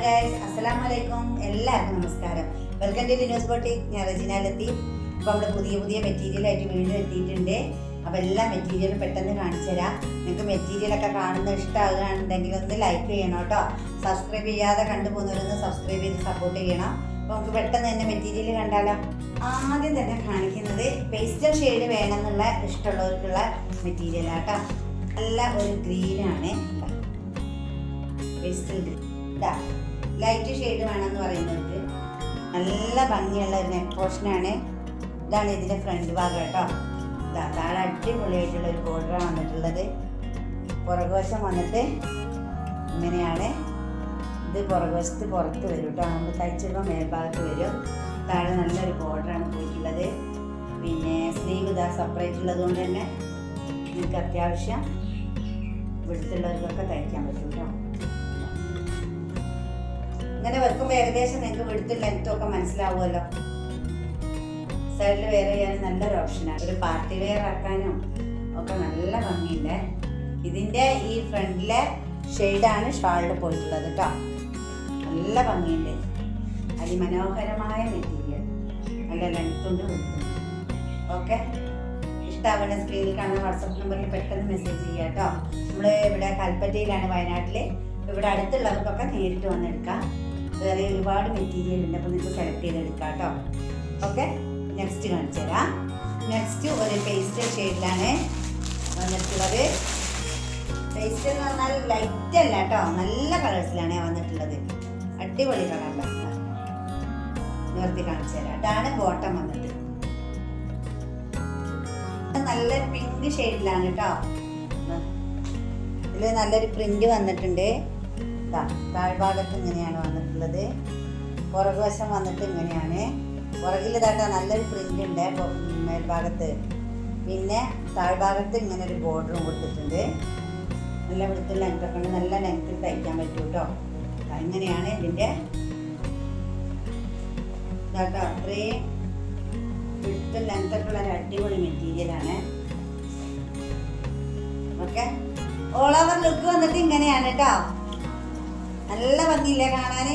Guys, അസ്സലാമലൈക്കും. എല്ലാവർക്കും നമസ്കാരം. Welcome to news boutique. ഞാൻ റെജിനാലെത്തി. അപ്പോൾ നമ്മൾ പുതിയ മെറ്റീരിയലായിട്ട് വീണ്ടും എത്തിയിട്ടുണ്ട്. അപ്പോൾ എല്ലാ മെറ്റീരിയലും പെട്ടെന്ന് കാണിച്ചു തരാം. നിങ്ങൾക്ക് മെറ്റീരിയലൊക്കെ കാണുന്ന ഇഷ്ടമാകുകയാണെന്നുണ്ടെങ്കിൽ ഒന്ന് ലൈക്ക് ചെയ്യണം കേട്ടോ. സബ്സ്ക്രൈബ് ചെയ്യാതെ കണ്ടുപോകുന്നവരൊന്ന് സബ്സ്ക്രൈബ് ചെയ്ത് സപ്പോർട്ട് ചെയ്യണം. അപ്പോൾ നമുക്ക് പെട്ടെന്ന് തന്നെ മെറ്റീരിയൽ കണ്ടാലോ. ആദ്യം തന്നെ കാണിക്കുന്നത് പേസ്റ്റൽ ഷെയ്ഡ് വേണമെന്നുള്ള ഇഷ്ടമുള്ളവർക്കുള്ള മെറ്റീരിയലാട്ടോ. നല്ല ഒരു ഗ്രീനാണ്, പേസ്റ്റൽ ഗ്രീൻ. ഇതാ ലൈറ്റ് ഷെയ്ഡ് വേണമെന്ന് പറയുന്നവർക്ക് നല്ല ഭംഗിയുള്ള ഒരു നെക്ക് പോർഷനാണ്. ഇതാണ് ഇതിൻ്റെ ഫ്രണ്ട് ഭാഗം കേട്ടോ. ഇതാ താഴെ അടിപൊളിയായിട്ടുള്ള ഒരു ബോർഡറാണ് വന്നിട്ടുള്ളത്. പുറകുവശം വന്നിട്ട് ഇങ്ങനെയാണ്. ഇത് പുറകുവശത്ത് പുറത്ത് വരും കേട്ടോ. നമ്മൾ തയ്ച്ചിടുമ്പോൾ മേൽഭാഗത്ത് വരും. താഴെ നല്ലൊരു ബോർഡറാണ് പോയിട്ടുള്ളത്. പിന്നെ സ്ലീവ് ഇതാ സെപ്പറേറ്റ് ഉള്ളത് കൊണ്ട് തന്നെ നിങ്ങൾക്ക് അത്യാവശ്യം വെടുത്തുള്ളവർക്കൊക്കെ തയ്ക്കാൻ പറ്റും കേട്ടോ. ഇങ്ങനെ വെക്കുമ്പോൾ ഏകദേശം നിങ്ങൾക്ക് വെടുത്തും ലെങ്ത്തും ഒക്കെ മനസ്സിലാവുമല്ലോ. സൈഡിൽ വെയർ ചെയ്യാനും നല്ലൊരു ഓപ്ഷനാണ്. ഒരു പാർട്ടി വെയർ ആക്കാനും ഒക്കെ നല്ല ഭംഗിയുണ്ട്. ഇതിൻ്റെ ഈ ഫ്രണ്ടിലെ ഷെയ്ഡാണ് ഷാളിൽ പോയിട്ടുള്ളത് കേട്ടോ. നല്ല ഭംഗിയുണ്ട്. അതിമനോഹരമായ മെറ്റീരിയൽ, നല്ല ലെങ്ത്തുണ്ട് വെടുത്തും. ഓക്കെ, ഇഷ്ടമാവുന്ന സ്ക്രീനിൽ കാണുന്ന വാട്സപ്പ് നമ്പറിൽ പെട്ടെന്ന് മെസ്സേജ് ചെയ്യുക കേട്ടോ. നമ്മൾ ഇവിടെ കൽപ്പറ്റയിലാണ്, വയനാട്ടിൽ. ഇവിടെ അടുത്തുള്ളവർക്കൊക്കെ നേരിട്ട് വന്നെടുക്കാം. വേറെ ഒരുപാട് മെറ്റീരിയൽ ഉണ്ട്, അപ്പോൾ നിങ്ങൾക്ക് സെലക്ട് ചെയ്തെടുക്കാം കേട്ടോ. ഓക്കെ, നെക്സ്റ്റ് കാണിച്ചു തരാം. നെക്സ്റ്റ് ഒരു പേസ്റ്റൽ ഷെയ്ഡിലാണ് വന്നിട്ടുള്ളത്. പേസ്റ്റൽ എന്ന് പറഞ്ഞാൽ ലൈറ്റ് അല്ല കേട്ടോ, നല്ല കളേഴ്സിലാണ് വന്നിട്ടുള്ളത്. അടിപൊളി കളറിലാണ്. നിർത്തി കാണിച്ചു തരാം. ഇതാണ് ബോട്ടം വന്നിട്ട്. നല്ല പിങ്ക് ഷെയ്ഡിലാണ് കേട്ടോ. ഇതിൽ നല്ലൊരു പ്രിന്റ് വന്നിട്ടുണ്ട്. താഴ്ഭാഗത്ത് ഇങ്ങനെയാണ് വന്നിട്ടുള്ളത്. പുറകുവശം വന്നിട്ട് ഇങ്ങനെയാണ്. പുറകിൽ ഇതാട്ടോ നല്ലൊരു പ്രിന്റ് ഉണ്ട് മേൽഭാഗത്ത്. പിന്നെ താഴ്ഭാഗത്ത് ഇങ്ങനെ ഒരു ബോർഡറും കൊടുത്തിട്ടുണ്ട്. നല്ല വൃത്തിയുള്ള ലെങ്ത്തൊക്കെ ഉണ്ട്. നല്ല ലെങ്ത്തിൽ തയ്ക്കാൻ പറ്റും കേട്ടോ. ഇങ്ങനെയാണ് ഇതിൻ്റെ ഇതാട്ടോ. അത്രയും വൃത്തി ലെങ്ത്തൊക്കെ ഉള്ള ഒരു അടിപൊളി മെറ്റീരിയലാണ്. ഓക്കെ, ഓൾ ഓവർ ലുക്ക് വന്നിട്ട് ഇങ്ങനെയാണ് കേട്ടോ. നല്ല ഭംഗിയില്ലേ കാണാന്?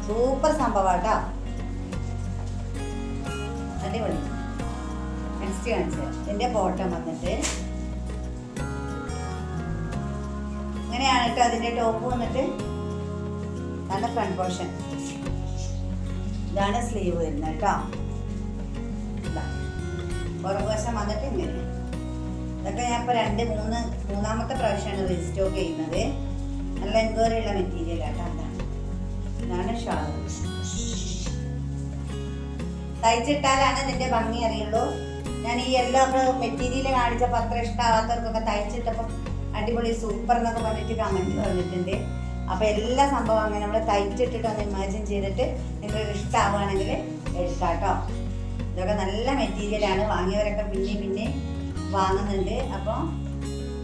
സൂപ്പർ സംഭവം കേട്ടോ, അടിപൊളി. നെക്സ്റ്റ് കാണിച്ചു. ഇതിന്റെ ബോട്ടം വന്നിട്ട് ഇങ്ങനെയാണ് കേട്ടോ. അതിന്റെ ടോപ്പ് വന്നിട്ട് നല്ല ഫ്രണ്ട് പോർഷൻ. ഇതാണ് സ്ലീവ് വരുന്നത് കേട്ടോ. പുറകുവശം വന്നിട്ട് ഇങ്ങനെ. ഇതൊക്കെ ഞാൻ ഇപ്പോൾ മൂന്നാമത്തെ പ്രാവശ്യമാണ് റീസ്റ്റോക്ക് ചെയ്യുന്നത്. നല്ല എൻക്വയറി ഉള്ള മെറ്റീരിയൽ ആട്ടോ. ഇതാണ് ഷാൾ. തയ്ച്ചിട്ടാലാണ് ഇതിന്റെ ഭംഗി അറിയുള്ളൂ. ഞാൻ ഈ യെല്ലോ മെറ്റീരിയൽ കാണിച്ചപ്പോൾ അത്ര ഇഷ്ടമാവാത്തവർക്കൊക്കെ തയ്ച്ചിട്ടപ്പോൾ അടിപൊളി സൂപ്പർ എന്നൊക്കെ പറഞ്ഞിട്ട് കമൻറ്റ് വന്നിട്ടുണ്ട്. അപ്പോൾ എല്ലാ സംഭവം അങ്ങനെ നമ്മൾ തയ്ച്ചിട്ടിട്ട് ഒന്ന് ഇമാജിൻ ചെയ്തിട്ട് നിങ്ങൾക്ക് ഇഷ്ടമാവുകയാണെങ്കിൽ എടുക്കാം കേട്ടോ. ഇതൊക്കെ നല്ല മെറ്റീരിയലാണ്. വാങ്ങിയവരൊക്കെ പിന്നെ വാങ്ങുന്നുണ്ട്. അപ്പോൾ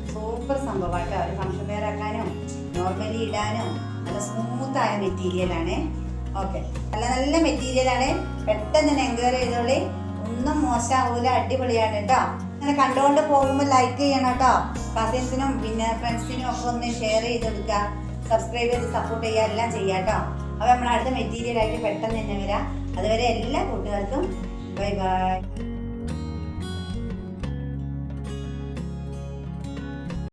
സൂപ്പർ സംഭവമായിട്ടോ. ഒരു ഫംഗ്ഷൻ വെയർ ആക്കാനും നോർമലി ഇടാനും നല്ല സ്മൂത്തായ മെറ്റീരിയലാണ്. ഓക്കെ, നല്ല മെറ്റീരിയലാണ്. പെട്ടെന്ന് തന്നെ എൻക്വയറി ചെയ്തോളി. ഒന്നും മോശമാവൂല, അടിപൊളിയാണ് കേട്ടോ. അങ്ങനെ കണ്ടുകൊണ്ട് പോകുമ്പോൾ ലൈക്ക് ചെയ്യണം കേട്ടോ. കസിൻസിനും പിന്നെ ഫ്രണ്ട്സിനും ഒക്കെ ഒന്ന് ഷെയർ ചെയ്തെടുക്കുക. സബ്സ്ക്രൈബ് ചെയ്ത് സപ്പോർട്ട് ചെയ്യുക, എല്ലാം ചെയ്യാം കേട്ടോ. അപ്പോൾ നമ്മൾ അടുത്ത മെറ്റീരിയലായിട്ട് പെട്ടെന്ന് തന്നെ വരാം. അതുവരെ എല്ലാ കൂട്ടുകാർക്കും ബൈ ബൈ.